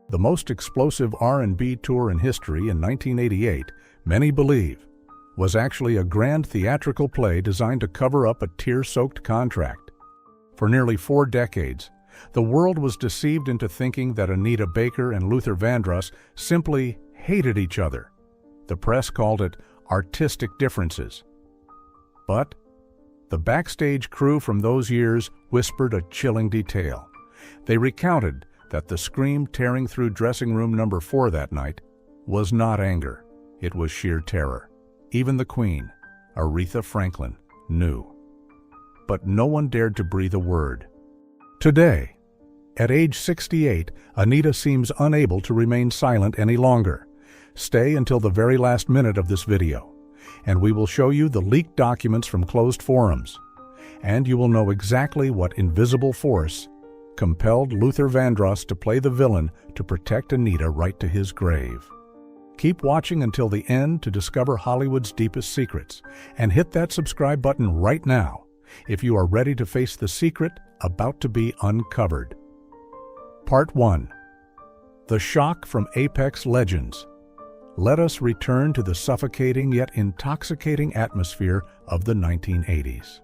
The most explosive R&B tour in history in 1988, many believe, was actually a grand theatrical play designed to cover up a tear-soaked contract. For nearly 4 decades, the world was deceived into thinking that Anita Baker and Luther Vandross simply hated each other. The press called it artistic differences. But the backstage crew from those years whispered a chilling detail. They recounted that the scream tearing through dressing room number 4 that night was not anger. It was sheer terror. Even the Queen, Aretha Franklin, knew. But no one dared to breathe a word. Today, at age 68, Anita seems unable to remain silent any longer. Stay until the very last minute of this video, and we will show you the leaked documents from closed forums. And you will know exactly what invisible force compelled Luther Vandross to play the villain to protect Anita right to his grave. Keep watching until the end to discover Hollywood's deepest secrets, and hit that subscribe button right now if you are ready to face the secret about to be uncovered. Part 1. The Shock from Apex Legends. Let us return to the suffocating yet intoxicating atmosphere of the 1980s.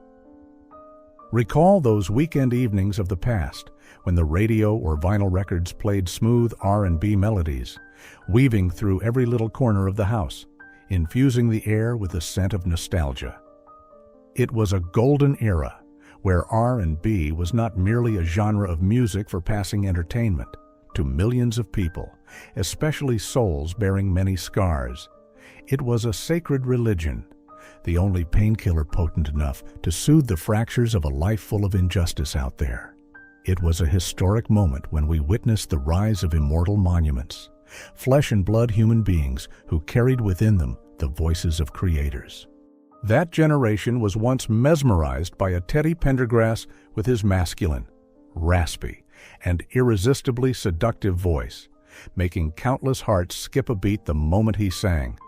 Recall those weekend evenings of the past when the radio or vinyl records played smooth R&B melodies, weaving through every little corner of the house, infusing the air with the scent of nostalgia. It was a golden era where R&B was not merely a genre of music for passing entertainment to millions of people, especially souls bearing many scars. It was a sacred religion, the only painkiller potent enough to soothe the fractures of a life full of injustice out there. It was a historic moment when we witnessed the rise of immortal monuments, flesh and blood human beings who carried within them the voices of creators. That generation was once mesmerized by a Teddy Pendergrass with his masculine, raspy, and irresistibly seductive voice, making countless hearts skip a beat the moment he sang.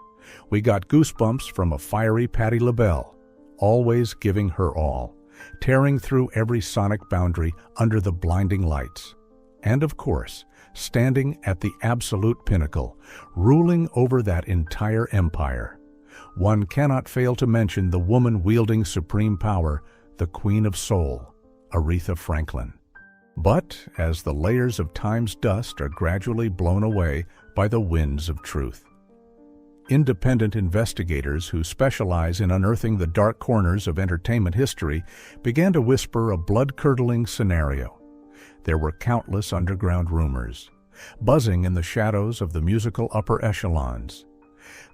We got goosebumps from a fiery Patti LaBelle, always giving her all, tearing through every sonic boundary under the blinding lights. And of course, standing at the absolute pinnacle, ruling over that entire empire. One cannot fail to mention the woman wielding supreme power, the Queen of Soul, Aretha Franklin. But as the layers of time's dust are gradually blown away by the winds of truth, independent investigators who specialize in unearthing the dark corners of entertainment history began to whisper a blood-curdling scenario. There were countless underground rumors, buzzing in the shadows of the musical upper echelons,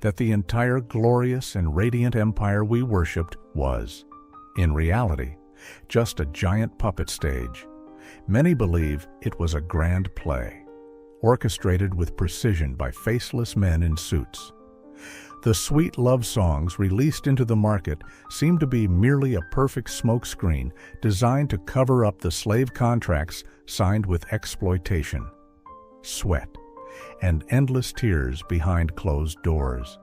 that the entire glorious and radiant empire we worshipped was, in reality, just a giant puppet stage. Many believe it was a grand play, orchestrated with precision by faceless men in suits. The sweet love songs released into the market seemed to be merely a perfect smokescreen designed to cover up the slave contracts signed with exploitation, sweat, and endless tears behind closed doors.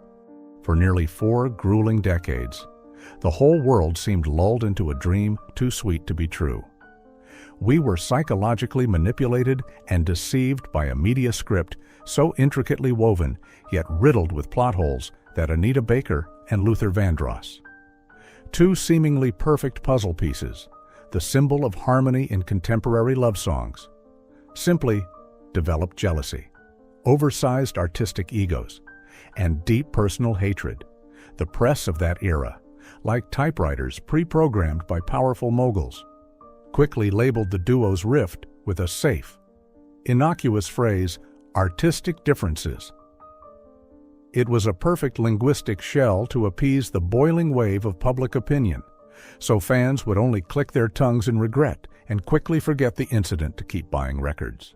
For nearly 4 grueling decades, the whole world seemed lulled into a dream too sweet to be true. We were psychologically manipulated and deceived by a media script so intricately woven, yet riddled with plot holes, that Anita Baker and Luther Vandross, 2 seemingly perfect puzzle pieces, the symbol of harmony in contemporary love songs, simply developed jealousy, oversized artistic egos, and deep personal hatred. The press of that era, like typewriters pre-programmed by powerful moguls, quickly labeled the duo's rift with a safe, innocuous phrase, artistic differences. It was a perfect linguistic shell to appease the boiling wave of public opinion, so fans would only click their tongues in regret and quickly forget the incident to keep buying records.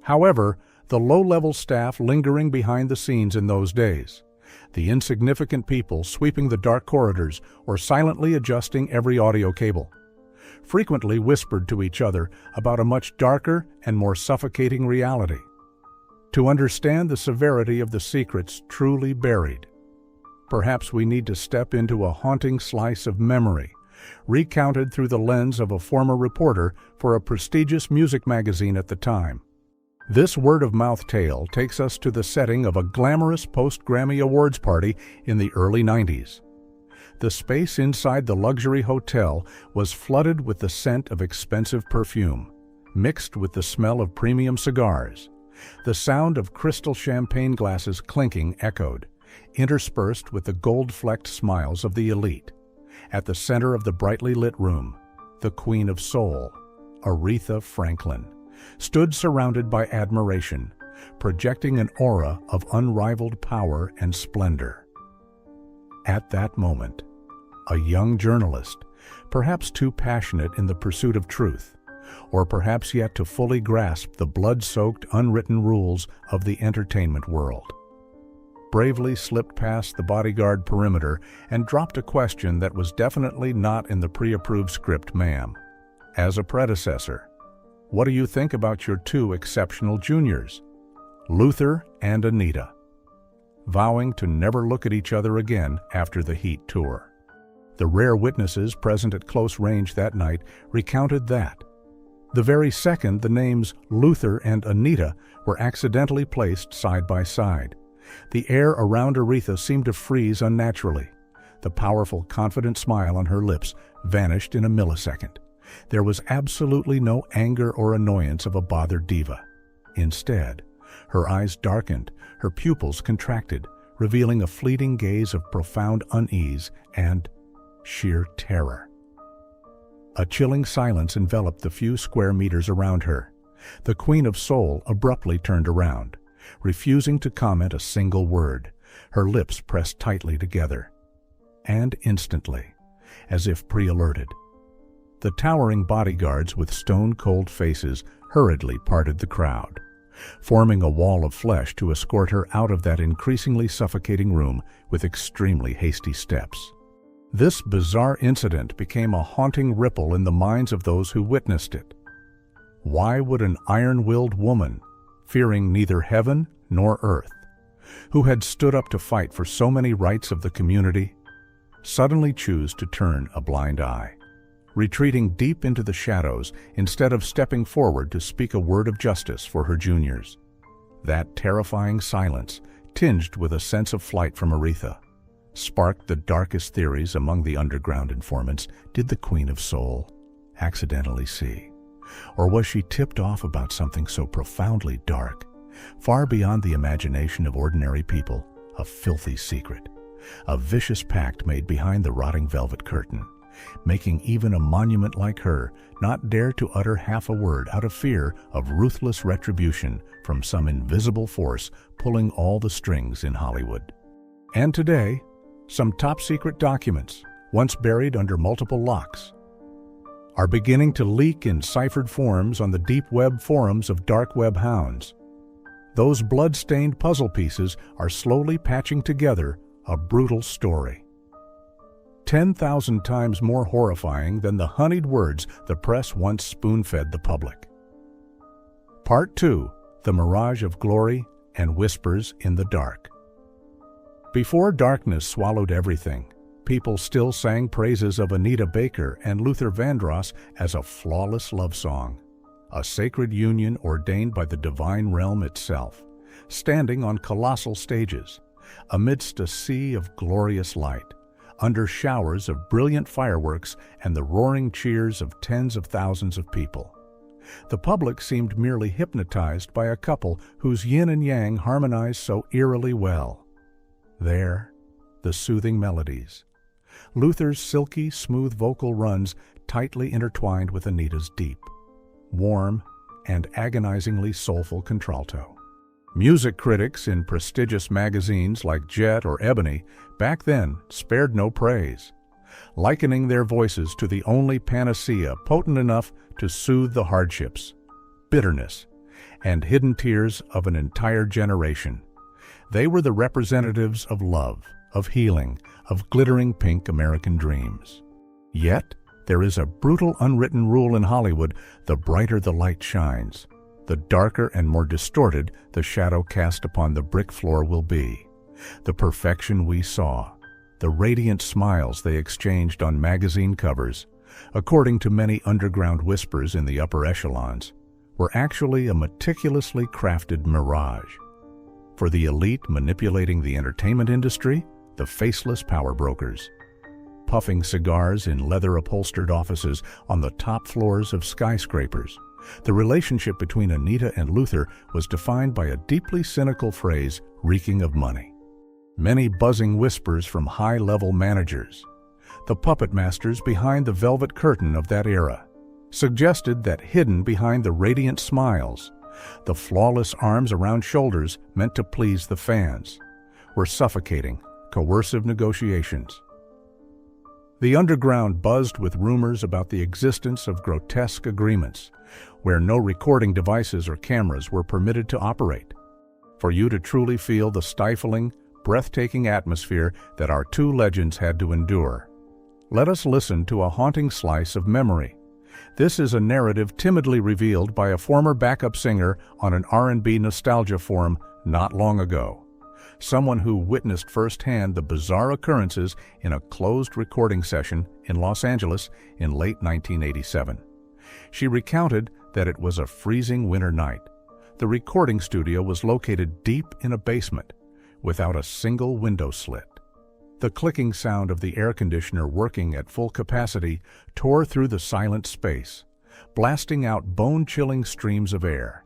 However, the low-level staff lingering behind the scenes in those days, the insignificant people sweeping the dark corridors or silently adjusting every audio cable, frequently whispered to each other about a much darker and more suffocating reality. To understand the severity of the secrets truly buried, perhaps we need to step into a haunting slice of memory, recounted through the lens of a former reporter for a prestigious music magazine at the time. This word-of-mouth tale takes us to the setting of a glamorous post-Grammy Awards party in the early 90s. The space inside the luxury hotel was flooded with the scent of expensive perfume, mixed with the smell of premium cigars. The sound of crystal champagne glasses clinking echoed, interspersed with the gold-flecked smiles of the elite. At the center of the brightly lit room, the Queen of Soul, Aretha Franklin, stood surrounded by admiration, projecting an aura of unrivaled power and splendor. At that moment, a young journalist, perhaps too passionate in the pursuit of truth, or perhaps yet to fully grasp the blood-soaked, unwritten rules of the entertainment world, bravely slipped past the bodyguard perimeter and dropped a question that was definitely not in the pre-approved script, ma'am. As a predecessor, what do you think about your two exceptional juniors, Luther and Anita? Vowing to never look at each other again after the Heat tour. The rare witnesses present at close range that night recounted that. The very second the names Luther and Anita were accidentally placed side by side, the air around Aretha seemed to freeze unnaturally. The powerful, confident smile on her lips vanished in a millisecond. There was absolutely no anger or annoyance of a bothered diva. Instead, her eyes darkened, her pupils contracted, revealing a fleeting gaze of profound unease and sheer terror. A chilling silence enveloped the few square meters around her. The Queen of Soul abruptly turned around, refusing to comment a single word, her lips pressed tightly together. And instantly, as if pre-alerted, the towering bodyguards with stone-cold faces hurriedly parted the crowd, forming a wall of flesh to escort her out of that increasingly suffocating room with extremely hasty steps. This bizarre incident became a haunting ripple in the minds of those who witnessed it. Why would an iron-willed woman, fearing neither heaven nor earth, who had stood up to fight for so many rights of the community, suddenly choose to turn a blind eye, retreating deep into the shadows instead of stepping forward to speak a word of justice for her juniors? That terrifying silence, tinged with a sense of flight from Aretha, sparked the darkest theories among the underground informants. Did the Queen of Soul accidentally see? Or was she tipped off about something so profoundly dark, far beyond the imagination of ordinary people, a filthy secret, a vicious pact made behind the rotting velvet curtain, making even a monument like her not dare to utter half a word out of fear of ruthless retribution from some invisible force pulling all the strings in Hollywood? And today, some top-secret documents, once buried under multiple locks, are beginning to leak in ciphered forms on the deep web forums of dark web hounds. Those blood-stained puzzle pieces are slowly patching together a brutal story, 10,000 times more horrifying than the honeyed words the press once spoon-fed the public. Part 2: The Mirage of Glory and Whispers in the Dark. Before darkness swallowed everything, people still sang praises of Anita Baker and Luther Vandross as a flawless love song, a sacred union ordained by the divine realm itself, standing on colossal stages, amidst a sea of glorious light, under showers of brilliant fireworks and the roaring cheers of tens of thousands of people. The public seemed merely hypnotized by a couple whose yin and yang harmonized so eerily well. There, the soothing melodies, Luther's silky, smooth vocal runs tightly intertwined with Anita's deep, warm, and agonizingly soulful contralto. Music critics in prestigious magazines like Jet or Ebony back then spared no praise, likening their voices to the only panacea potent enough to soothe the hardships, bitterness, and hidden tears of an entire generation. They were the representatives of love, of healing, of glittering pink American dreams. Yet, there is a brutal unwritten rule in Hollywood: the brighter the light shines, the darker and more distorted the shadow cast upon the brick floor will be. The perfection we saw, the radiant smiles they exchanged on magazine covers, according to many underground whispers in the upper echelons, were actually a meticulously crafted mirage. For the elite manipulating the entertainment industry, the faceless power brokers. Puffing cigars in leather-upholstered offices on the top floors of skyscrapers, the relationship between Anita and Luther was defined by a deeply cynical phrase reeking of money. Many buzzing whispers from high-level managers, the puppet masters behind the velvet curtain of that era, suggested that hidden behind the radiant smiles, the flawless arms around shoulders meant to please the fans, were suffocating, coercive negotiations. The underground buzzed with rumors about the existence of grotesque agreements, where no recording devices or cameras were permitted to operate. For you to truly feel the stifling, breathtaking atmosphere that our two legends had to endure, let us listen to a haunting slice of memory. This is a narrative timidly revealed by a former backup singer on an R&B nostalgia forum not long ago. Someone who witnessed firsthand the bizarre occurrences in a closed recording session in Los Angeles in late 1987. She recounted that it was a freezing winter night. The recording studio was located deep in a basement, without a single window slit. The clicking sound of the air conditioner working at full capacity tore through the silent space, blasting out bone-chilling streams of air.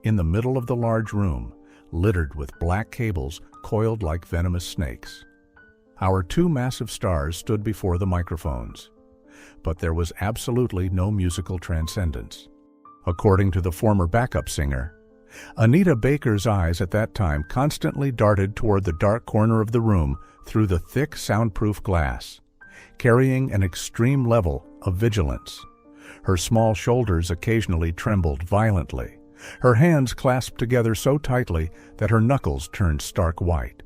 In the middle of the large room, littered with black cables coiled like venomous snakes, our two massive stars stood before the microphones. But there was absolutely no musical transcendence. According to the former backup singer, Anita Baker's eyes at that time constantly darted toward the dark corner of the room through the thick soundproof glass, carrying an extreme level of vigilance. Her small shoulders occasionally trembled violently, her hands clasped together so tightly that her knuckles turned stark white.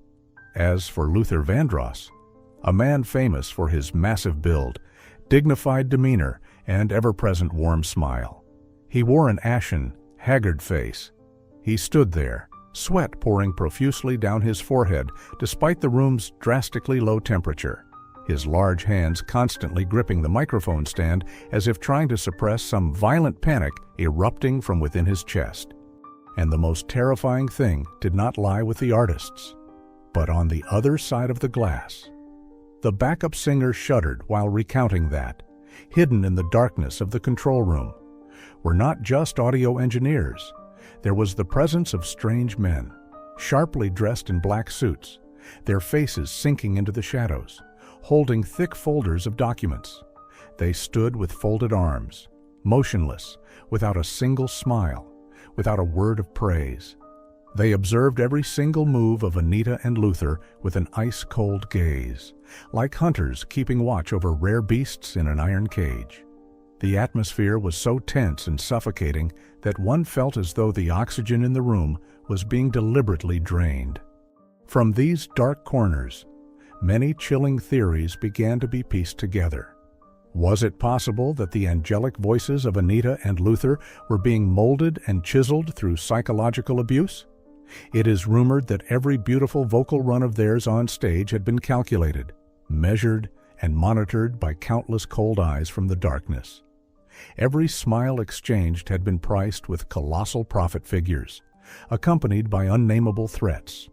As for Luther Vandross, a man famous for his massive build, dignified demeanor, and ever-present warm smile, he wore an ashen, haggard face. He stood there, sweat pouring profusely down his forehead despite the room's drastically low temperature, his large hands constantly gripping the microphone stand as if trying to suppress some violent panic erupting from within his chest. And the most terrifying thing did not lie with the artists, but on the other side of the glass. The backup singer shuddered while recounting that, hidden in the darkness of the control room, were not just audio engineers. There was the presence of strange men, sharply dressed in black suits, their faces sinking into the shadows, holding thick folders of documents. They stood with folded arms, motionless, without a single smile, without a word of praise. They observed every single move of Anita and Luther with an ice-cold gaze, like hunters keeping watch over rare beasts in an iron cage. The atmosphere was so tense and suffocating that one felt as though the oxygen in the room was being deliberately drained. From these dark corners, many chilling theories began to be pieced together. Was it possible that the angelic voices of Anita and Luther were being molded and chiseled through psychological abuse? It is rumored that every beautiful vocal run of theirs on stage had been calculated, measured, and monitored by countless cold eyes from the darkness. Every smile exchanged had been priced with colossal profit figures, accompanied by unnameable threats,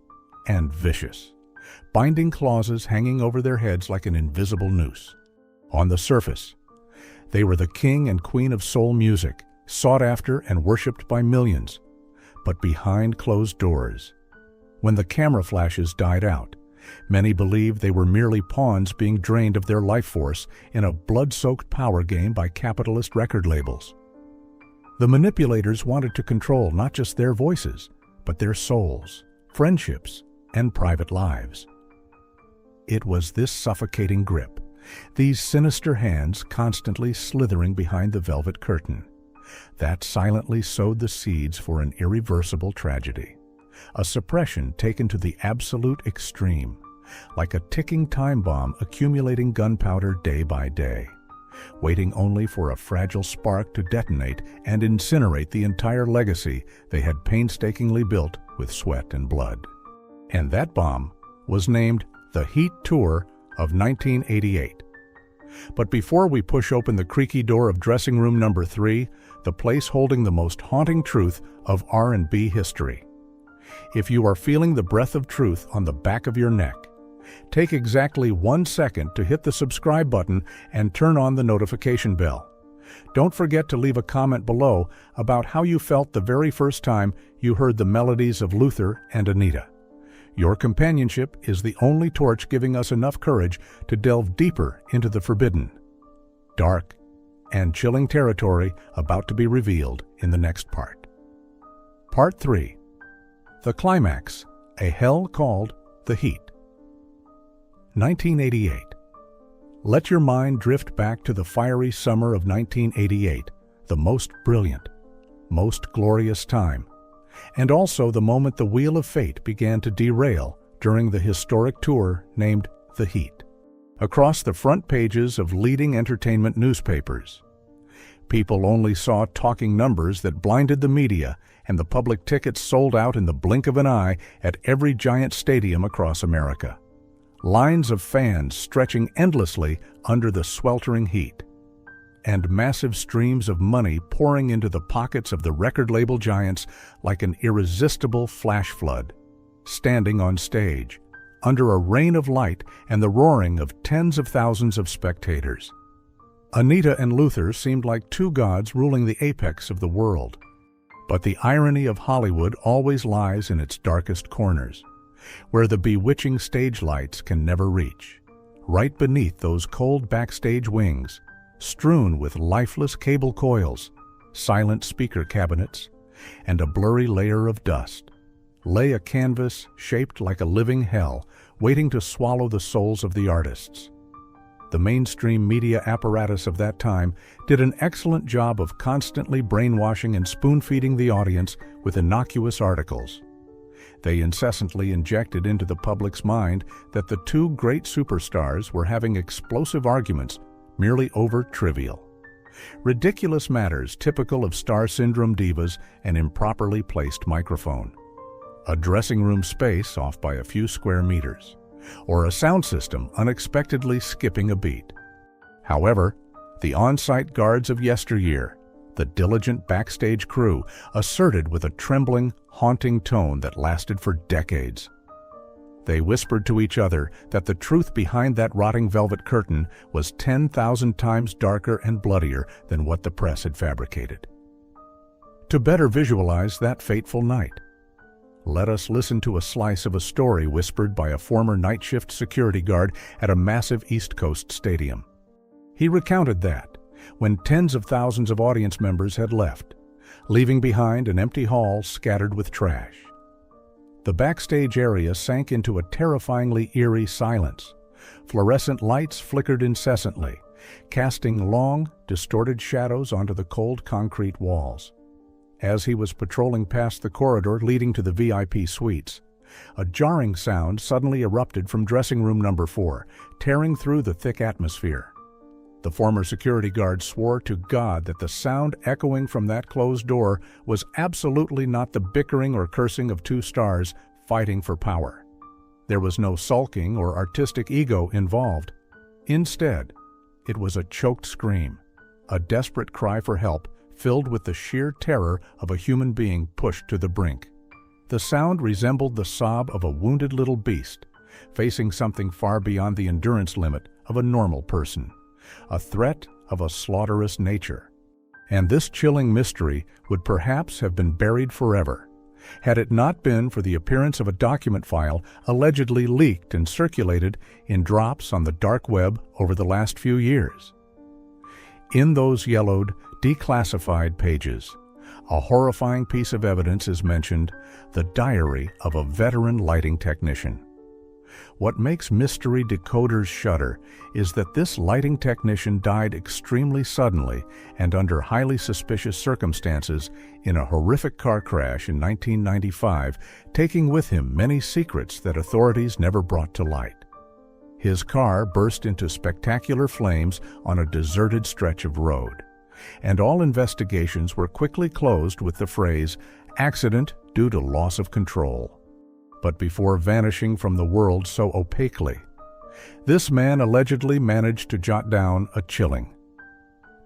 and vicious, binding clauses hanging over their heads like an invisible noose. On the surface, they were the king and queen of soul music, sought after and worshipped by millions. But behind closed doors, when the camera flashes died out, many believed they were merely pawns being drained of their life force in a blood-soaked power game by capitalist record labels. The manipulators wanted to control not just their voices, but their souls, friendships, and private lives. It was this suffocating grip, these sinister hands constantly slithering behind the velvet curtain, that silently sowed the seeds for an irreversible tragedy, a suppression taken to the absolute extreme, like a ticking time bomb accumulating gunpowder day by day, waiting only for a fragile spark to detonate and incinerate the entire legacy they had painstakingly built with sweat and blood. And that bomb was named the Heat Tour of 1988. But before we push open the creaky door of dressing room number 3, the place holding the most haunting truth of R&B history. If you are feeling the breath of truth on the back of your neck, take exactly 1 second to hit the subscribe button and turn on the notification bell. Don't forget to leave a comment below about how you felt the very first time you heard the melodies of Luther and Anita. Your companionship is the only torch giving us enough courage to delve deeper into the forbidden, dark, and chilling territory about to be revealed in the next part. Part 3. The Climax, a Hell Called the Heat. 1988. Let your mind drift back to the fiery summer of 1988, the most brilliant, most glorious time, and also the moment the wheel of fate began to derail during the historic tour named The Heat. Across the front pages of leading entertainment newspapers, people only saw talking numbers that blinded the media, and the public tickets sold out in the blink of an eye at every giant stadium across America. Lines of fans stretching endlessly under the sweltering heat, and massive streams of money pouring into the pockets of the record label giants like an irresistible flash flood, standing on stage, under a rain of light and the roaring of tens of thousands of spectators. Anita and Luther seemed like two gods ruling the apex of the world. But the irony of Hollywood always lies in its darkest corners, where the bewitching stage lights can never reach, right beneath those cold backstage wings, strewn with lifeless cable coils, silent speaker cabinets, and a blurry layer of dust, lay a canvas shaped like a living hell, waiting to swallow the souls of the artists. The mainstream media apparatus of that time did an excellent job of constantly brainwashing and spoon-feeding the audience with innocuous articles. They incessantly injected into the public's mind that the two great superstars were having explosive arguments merely over trivial, ridiculous matters typical of star syndrome divas and improperly placed microphone, a dressing room space off by a few square meters, or a sound system unexpectedly skipping a beat. However, the on-site guards of yesteryear, the diligent backstage crew, asserted with a trembling, haunting tone that lasted for decades. They whispered to each other that the truth behind that rotting velvet curtain was 10,000 times darker and bloodier than what the press had fabricated. To better visualize that fateful night, let us listen to a slice of a story whispered by a former night shift security guard at a massive East Coast stadium. He recounted that, when tens of thousands of audience members had left, leaving behind an empty hall scattered with trash, the backstage area sank into a terrifyingly eerie silence. Fluorescent lights flickered incessantly, casting long, distorted shadows onto the cold concrete walls. As he was patrolling past the corridor leading to the VIP suites, a jarring sound suddenly erupted from dressing room number 4, tearing through the thick atmosphere. The former security guard swore to God that the sound echoing from that closed door was absolutely not the bickering or cursing of two stars fighting for power. There was no sulking or artistic ego involved. Instead, it was a choked scream, a desperate cry for help filled with the sheer terror of a human being pushed to the brink. The sound resembled the sob of a wounded little beast, facing something far beyond the endurance limit of a normal person, a threat of a slaughterous nature. And this chilling mystery would perhaps have been buried forever, had it not been for the appearance of a document file allegedly leaked and circulated in drops on the dark web over the last few years. In those yellowed, declassified pages, a horrifying piece of evidence is mentioned: the diary of a veteran lighting technician. What makes mystery decoders shudder is that this lighting technician died extremely suddenly and under highly suspicious circumstances in a horrific car crash in 1995, taking with him many secrets that authorities never brought to light. His car burst into spectacular flames on a deserted stretch of road, and all investigations were quickly closed with the phrase, "accident due to loss of control." But before vanishing from the world so opaquely, this man allegedly managed to jot down a chilling,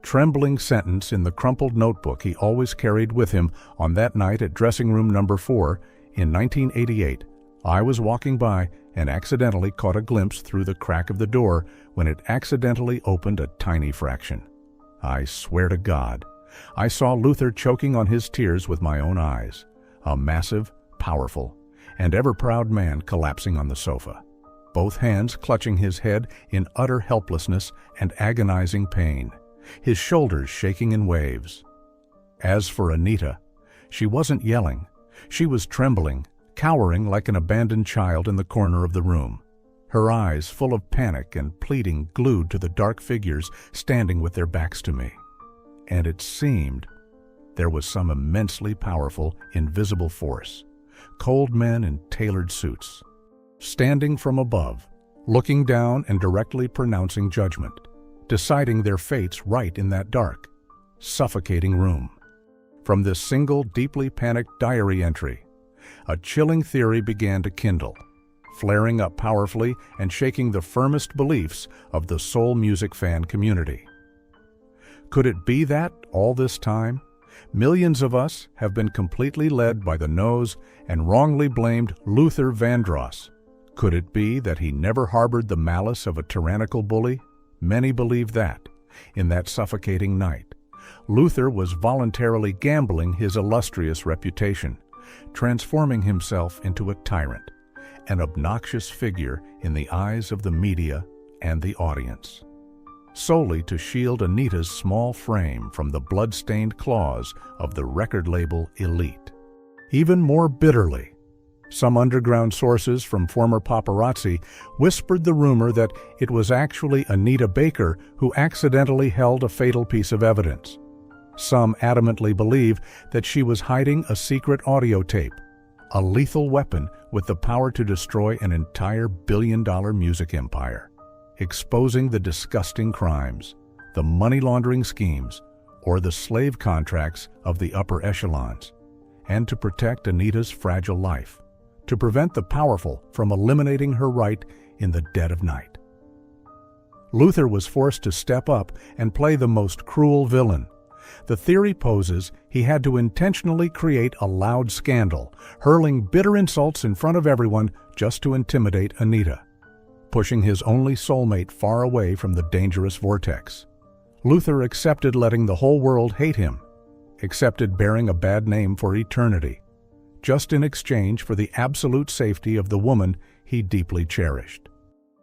trembling sentence in the crumpled notebook he always carried with him on that night at dressing room number 4 in 1988. I was walking by and accidentally caught a glimpse through the crack of the door when it accidentally opened a tiny fraction. I swear to God, I saw Luther choking on his tears with my own eyes, a massive, powerful, and ever-proud man collapsing on the sofa, both hands clutching his head in utter helplessness and agonizing pain, his shoulders shaking in waves. As for Anita, she wasn't yelling. She was trembling, cowering like an abandoned child in the corner of the room, her eyes full of panic and pleading glued to the dark figures standing with their backs to me. And it seemed there was some immensely powerful, invisible force, cold men in tailored suits, standing from above, looking down and directly pronouncing judgment, deciding their fates right in that dark, suffocating room. From this single, deeply panicked diary entry, a chilling theory began to kindle, flaring up powerfully and shaking the firmest beliefs of the soul music fan community. Could it be that, all this time, millions of us have been completely led by the nose and wrongly blamed Luther Vandross? Could it be that he never harbored the malice of a tyrannical bully? Many believe that, in that suffocating night, Luther was voluntarily gambling his illustrious reputation, transforming himself into a tyrant, an obnoxious figure in the eyes of the media and the audience, solely to shield Anita's small frame from the blood-stained claws of the record label elite. Even more bitterly, some underground sources from former paparazzi whispered the rumor that it was actually Anita Baker who accidentally held a fatal piece of evidence. Some adamantly believe that she was hiding a secret audio tape, a lethal weapon with the power to destroy an entire billion-dollar music empire, exposing the disgusting crimes, the money-laundering schemes, or the slave contracts of the upper echelons, and to protect Anita's fragile life, to prevent the powerful from eliminating her right in the dead of night. Luther was forced to step up and play the most cruel villain. The theory poses he had to intentionally create a loud scandal, hurling bitter insults in front of everyone just to intimidate Anita, pushing his only soulmate far away from the dangerous vortex. Luther accepted letting the whole world hate him, accepted bearing a bad name for eternity, just in exchange for the absolute safety of the woman he deeply cherished.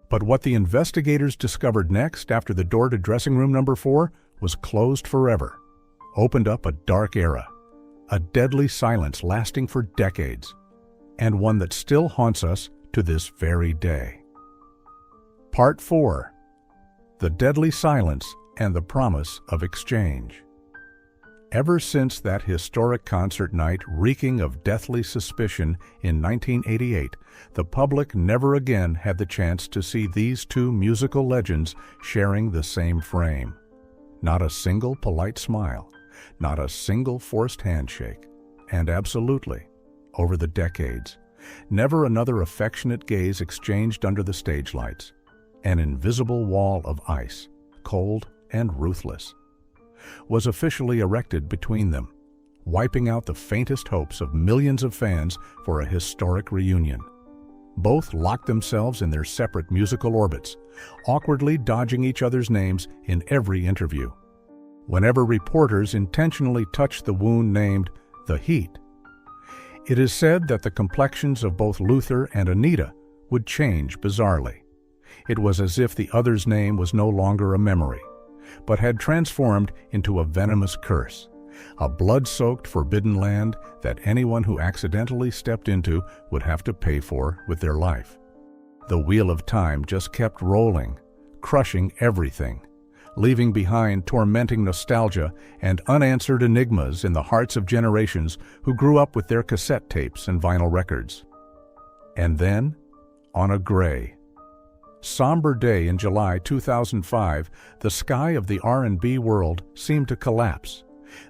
But what the investigators discovered next after the door to dressing room number 4 was closed forever, opened up a dark era, a deadly silence lasting for decades, and one that still haunts us to this very day. Part 4. The Deadly Silence and the Promise of Exchange. Ever since that historic concert night reeking of deathly suspicion in 1988, the public never again had the chance to see these two musical legends sharing the same frame. Not a single polite smile, not a single forced handshake, and absolutely, over the decades, never another affectionate gaze exchanged under the stage lights, an invisible wall of ice, cold and ruthless, was officially erected between them, wiping out the faintest hopes of millions of fans for a historic reunion. Both locked themselves in their separate musical orbits, awkwardly dodging each other's names in every interview. Whenever reporters intentionally touched the wound named the Heat, it is said that the complexions of both Luther and Anita would change bizarrely. It was as if the other's name was no longer a memory, but had transformed into a venomous curse, a blood-soaked forbidden land that anyone who accidentally stepped into would have to pay for with their life. The wheel of time just kept rolling, crushing everything, leaving behind tormenting nostalgia and unanswered enigmas in the hearts of generations who grew up with their cassette tapes and vinyl records. And then, on a gray, somber day in July 2005, the sky of the R&B world seemed to collapse.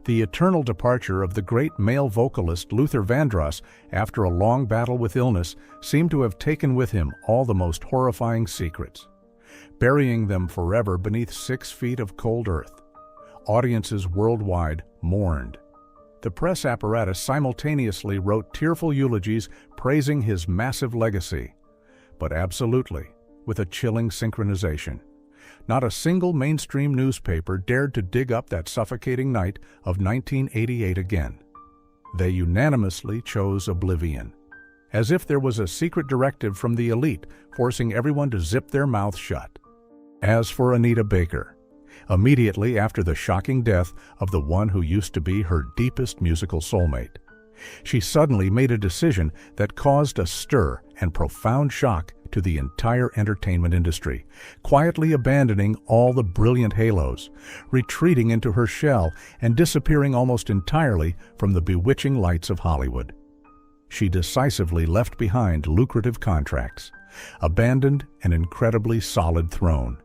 The eternal departure of the great male vocalist Luther Vandross after a long battle with illness seemed to have taken with him all the most horrifying secrets, burying them forever beneath 6 feet of cold earth. Audiences worldwide mourned. The press apparatus simultaneously wrote tearful eulogies praising his massive legacy. But absolutely, with a chilling synchronization, not a single mainstream newspaper dared to dig up that suffocating night of 1988 again. They unanimously chose oblivion, as if there was a secret directive from the elite forcing everyone to zip their mouths shut. As for Anita Baker, immediately after the shocking death of the one who used to be her deepest musical soulmate, she suddenly made a decision that caused a stir and profound shock to the entire entertainment industry, quietly abandoning all the brilliant halos, retreating into her shell, and disappearing almost entirely from the bewitching lights of Hollywood. She decisively left behind lucrative contracts, abandoned an incredibly solid throne,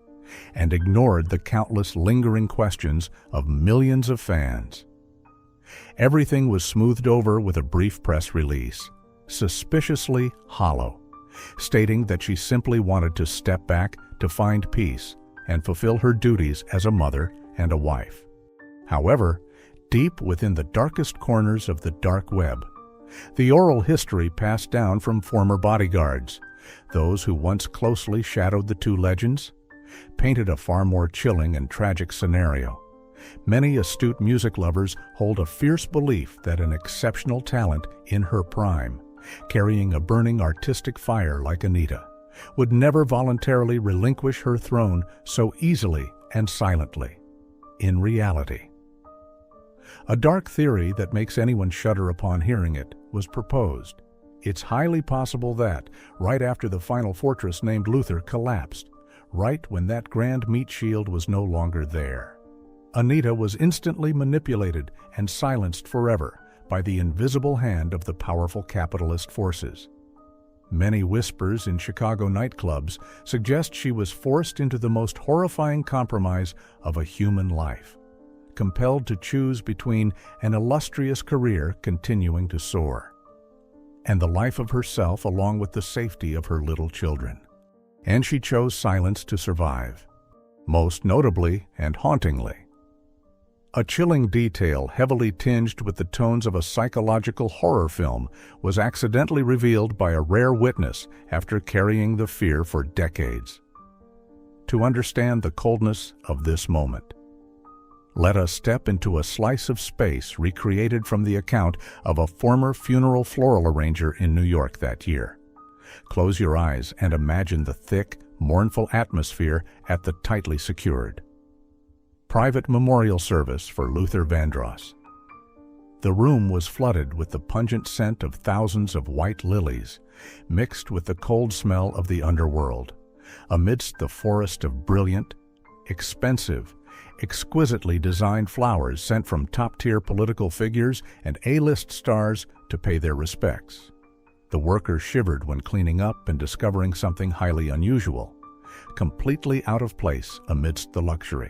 and ignored the countless lingering questions of millions of fans. Everything was smoothed over with a brief press release, suspiciously hollow, stating that she simply wanted to step back to find peace and fulfill her duties as a mother and a wife. However, deep within the darkest corners of the dark web, the oral history passed down from former bodyguards, those who once closely shadowed the two legends, painted a far more chilling and tragic scenario. Many astute music lovers hold a fierce belief that an exceptional talent in her prime, carrying a burning artistic fire like Anita, would never voluntarily relinquish her throne so easily and silently. In reality, a dark theory that makes anyone shudder upon hearing it was proposed. It's highly possible that, right after the final fortress named Luther collapsed, right when that grand meat shield was no longer there, Anita was instantly manipulated and silenced forever by the invisible hand of the powerful capitalist forces. Many whispers in Chicago nightclubs suggest she was forced into the most horrifying compromise of a human life, compelled to choose between an illustrious career continuing to soar and the life of herself along with the safety of her little children. And she chose silence to survive. Most notably and hauntingly, a chilling detail heavily tinged with the tones of a psychological horror film was accidentally revealed by a rare witness after carrying the fear for decades. To understand the coldness of this moment, let us step into a slice of space recreated from the account of a former funeral floral arranger in New York that year. Close your eyes and imagine the thick, mournful atmosphere at the tightly secured private memorial service for Luther Vandross. The room was flooded with the pungent scent of thousands of white lilies, mixed with the cold smell of the underworld, amidst the forest of brilliant, expensive, exquisitely designed flowers sent from top-tier political figures and A-list stars to pay their respects. The workers shivered when cleaning up and discovering something highly unusual, completely out of place amidst the luxury.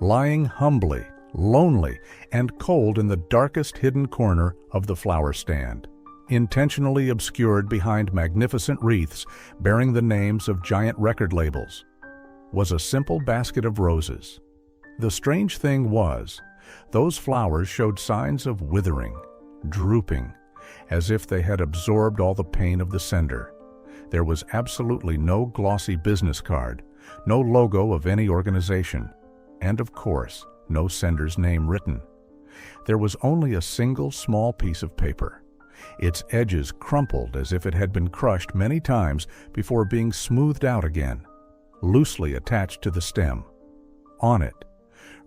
Lying humbly, lonely, and cold in the darkest hidden corner of the flower stand, intentionally obscured behind magnificent wreaths bearing the names of giant record labels, was a simple basket of roses. The strange thing was, those flowers showed signs of withering, drooping, as if they had absorbed all the pain of the sender. There was absolutely no glossy business card, no logo of any organization, and of course, no sender's name written. There was only a single small piece of paper, its edges crumpled as if it had been crushed many times before being smoothed out again, loosely attached to the stem. On it,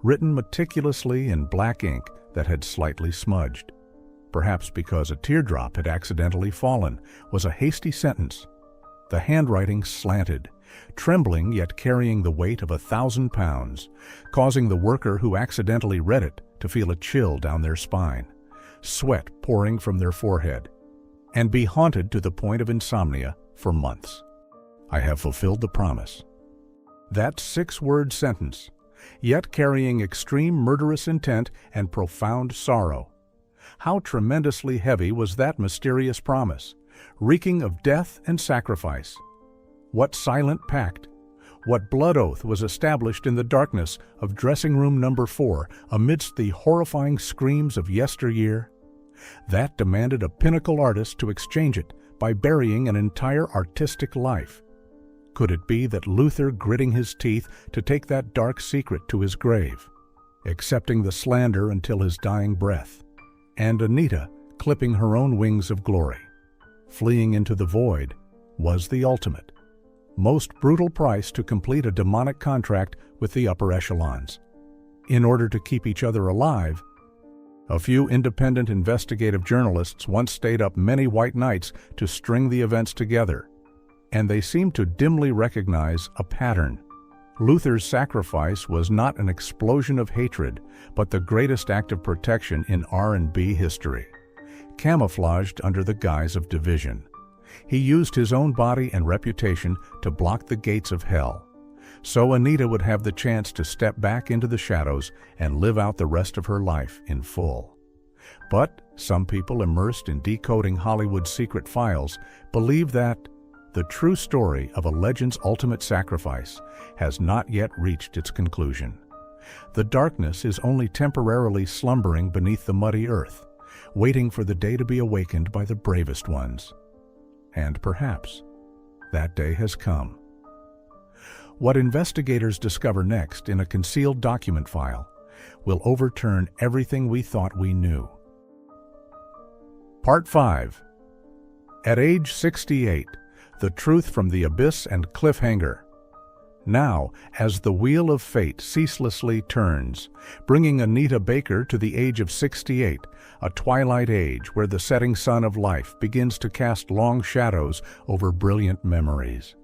written meticulously in black ink that had slightly smudged, perhaps because a teardrop had accidentally fallen, was a hasty sentence. The handwriting slanted, trembling yet carrying the weight of 1,000 pounds, causing the worker who accidentally read it to feel a chill down their spine, sweat pouring from their forehead, and be haunted to the point of insomnia for months. I have fulfilled the promise. That 6-word sentence, yet carrying extreme murderous intent and profound sorrow. How tremendously heavy was that mysterious promise, reeking of death and sacrifice. What silent pact, What blood oath was established in the darkness of dressing room number 4 amidst the horrifying screams of yesteryear? That demanded a pinnacle artist to exchange it by burying an entire artistic life. Could it be that Luther gritting his teeth to take that dark secret to his grave, accepting the slander until his dying breath, and Anita clipping her own wings of glory, fleeing into the void, was the ultimate, most brutal price to complete a demonic contract with the upper echelons? In order to keep each other alive, a few independent investigative journalists once stayed up many white nights to string the events together, and they seemed to dimly recognize a pattern. Luther's sacrifice was not an explosion of hatred, but the greatest act of protection in R&B history, camouflaged under the guise of division. He used his own body and reputation to block the gates of hell, so Anita would have the chance to step back into the shadows and live out the rest of her life in full. But some people immersed in decoding Hollywood's secret files believe that the true story of a legend's ultimate sacrifice has not yet reached its conclusion. The darkness is only temporarily slumbering beneath the muddy earth, waiting for the day to be awakened by the bravest ones. And perhaps that day has come. What investigators discover next in a concealed document file will overturn everything we thought we knew. Part 5. At age 68, the truth from the abyss and cliffhanger. Now, as the wheel of fate ceaselessly turns, bringing Anita Baker to the age of 68, a twilight age where the setting sun of life begins to cast long shadows over brilliant memories.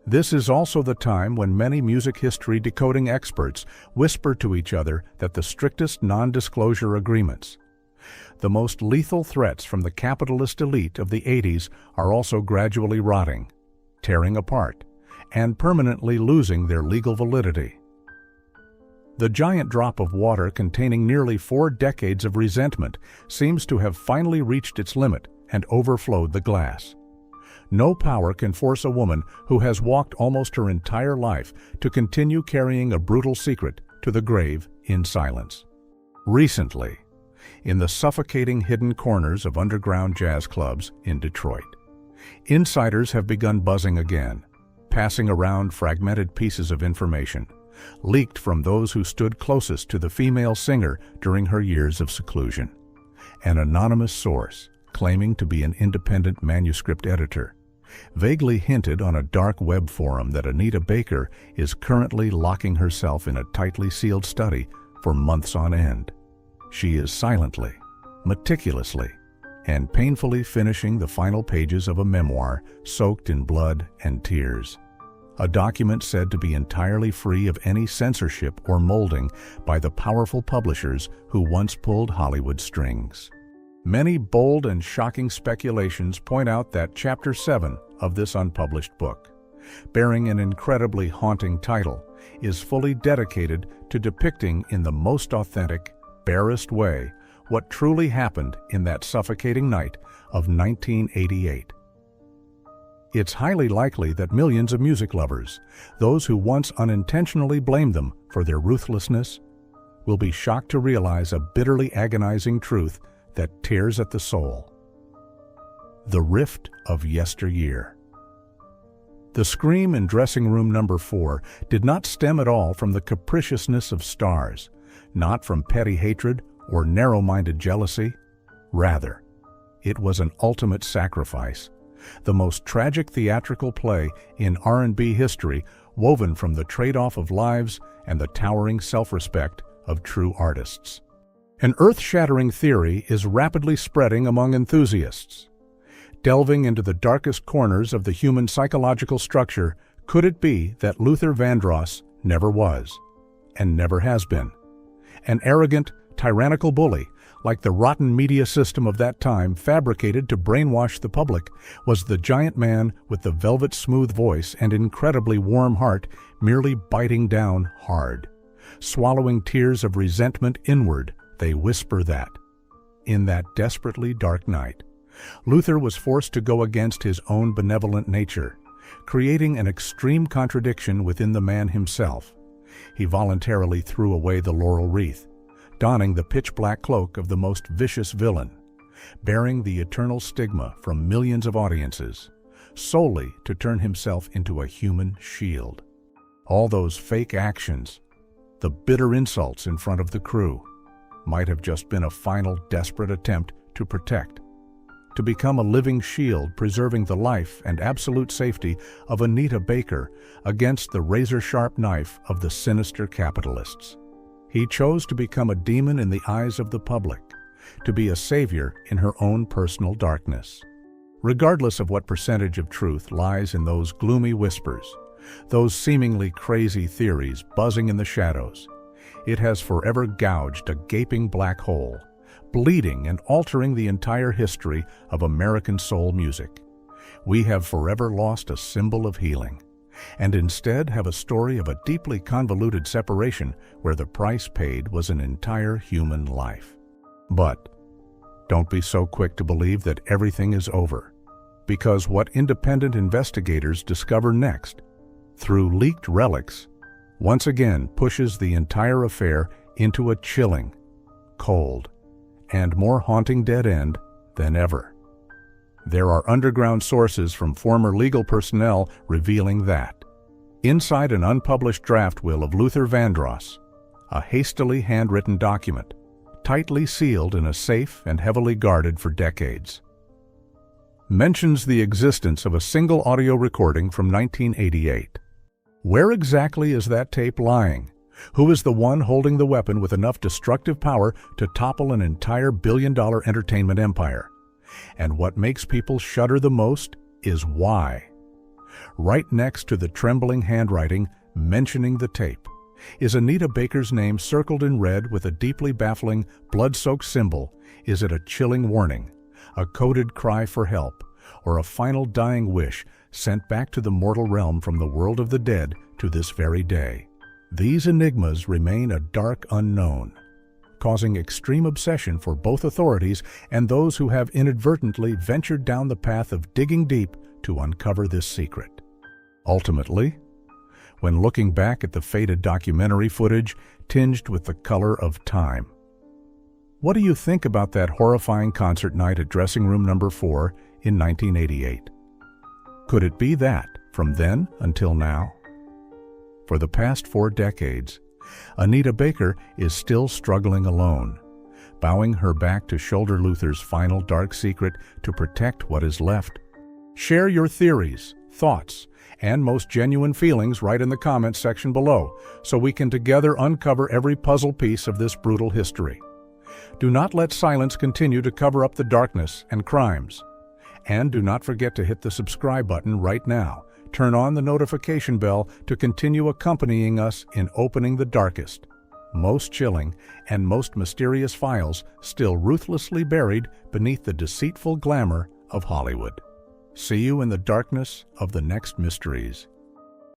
This is also the time when many music history decoding experts whisper to each other that the strictest non-disclosure agreements, the most lethal threats from the capitalist elite of the 80s, are also gradually rotting, tearing apart, and permanently losing their legal validity. The giant drop of water containing nearly 4 decades of resentment seems to have finally reached its limit and overflowed the glass. No power can force a woman who has walked almost her entire life to continue carrying a brutal secret to the grave in silence. Recently, in the suffocating hidden corners of underground jazz clubs in Detroit, insiders have begun buzzing again, passing around fragmented pieces of information, leaked from those who stood closest to the female singer during her years of seclusion. An anonymous source, claiming to be an independent manuscript editor, vaguely hinted on a dark web forum that Anita Baker is currently locking herself in a tightly sealed study for months on end. She is silently, meticulously, and painfully finishing the final pages of a memoir soaked in blood and tears. A document said to be entirely free of any censorship or molding by the powerful publishers who once pulled Hollywood strings. Many bold and shocking speculations point out that Chapter 7 of this unpublished book, bearing an incredibly haunting title, is fully dedicated to depicting in the most authentic, barest way what truly happened in that suffocating night of 1988. It's highly likely that millions of music lovers, those who once unintentionally blamed them for their ruthlessness, will be shocked to realize a bitterly agonizing truth that tears at the soul. The rift of yesteryear. The scream in dressing room number 4 did not stem at all from the capriciousness of stars, not from petty hatred or narrow-minded jealousy. Rather, it was an ultimate sacrifice, the most tragic theatrical play in R&B history, woven from the trade-off of lives and the towering self-respect of true artists. An earth-shattering theory is rapidly spreading among enthusiasts. Delving into the darkest corners of the human psychological structure, could it be that Luther Vandross never was, and never has been, an arrogant, tyrannical bully, like the rotten media system of that time fabricated to brainwash the public, was the giant man with the velvet-smooth voice and incredibly warm heart merely biting down hard, swallowing tears of resentment inward? They whisper that, in that desperately dark night, Luther was forced to go against his own benevolent nature, creating an extreme contradiction within the man himself. He voluntarily threw away the laurel wreath, donning the pitch-black cloak of the most vicious villain, bearing the eternal stigma from millions of audiences, solely to turn himself into a human shield. All those fake actions, the bitter insults in front of the crew, might have just been a final desperate attempt to protect, to become a living shield preserving the life and absolute safety of Anita Baker against the razor-sharp knife of the sinister capitalists. He chose to become a demon in the eyes of the public, to be a savior in her own personal darkness. Regardless of what percentage of truth lies in those gloomy whispers, those seemingly crazy theories buzzing in the shadows, it has forever gouged a gaping black hole, bleeding and altering the entire history of American soul music. We have forever lost a symbol of healing, and instead have a story of a deeply convoluted separation where the price paid was an entire human life. But don't be so quick to believe that everything is over, because what independent investigators discover next, through leaked relics, once again pushes the entire affair into a chilling, cold, and more haunting dead end than ever. There are underground sources from former legal personnel revealing that, inside an unpublished draft will of Luther Vandross, a hastily handwritten document, tightly sealed in a safe and heavily guarded for decades, mentions the existence of a single audio recording from 1988. Where exactly is that tape lying? Who is the one holding the weapon with enough destructive power to topple an entire billion-dollar entertainment empire? And what makes people shudder the most is why. Right next to the trembling handwriting mentioning the tape is Anita Baker's name circled in red with a deeply baffling, blood-soaked symbol. Is it a chilling warning, a coded cry for help, or a final dying wish sent back to the mortal realm from the world of the dead to this very day? These enigmas remain a dark unknown, causing extreme obsession for both authorities and those who have inadvertently ventured down the path of digging deep to uncover this secret. Ultimately, when looking back at the faded documentary footage tinged with the color of time, what do you think about that horrifying concert night at dressing room number 4 in 1988? Could it be that, from then until now? For the past 4 decades, Anita Baker is still struggling alone, bowing her back to shoulder Luther's final dark secret to protect what is left. Share your theories, thoughts, and most genuine feelings right in the comments section below, so we can together uncover every puzzle piece of this brutal history. Do not let silence continue to cover up the darkness and crimes. And do not forget to hit the subscribe button right now. Turn on the notification bell to continue accompanying us in opening the darkest, most chilling, and most mysterious files still ruthlessly buried beneath the deceitful glamour of Hollywood. See you in the darkness of the next mysteries.